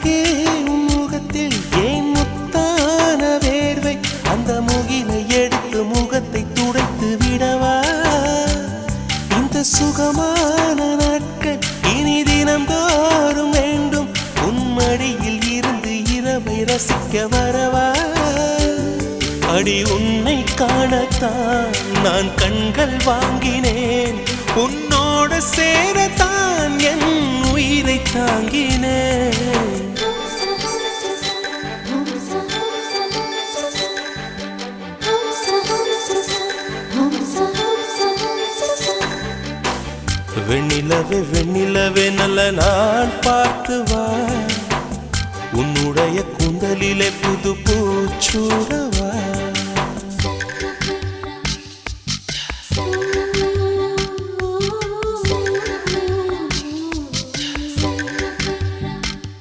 அழகே முகத்தில் ஏன் முத்தான வேர்வை அந்த முகிலை எடுத்து முகத்தை துடைத்து விடவா இந்த சுகமான நாட்கள் இனி தினம்தோறும் வேண்டும் உன்மடியில் இருந்து இரவை ரசிக்க வரவா அடி உன்னை காணத்தான் நான் கண்கள் வாங்கினேன் உன்னோட சேரத்தான் என் உயிரை தாங்கினேன் வெண்ணிலவே வெண்ணிலவே நல்ல நான் பார்த்து வா உன்னுடைய கூந்தலிலே புது பூச்சூடவா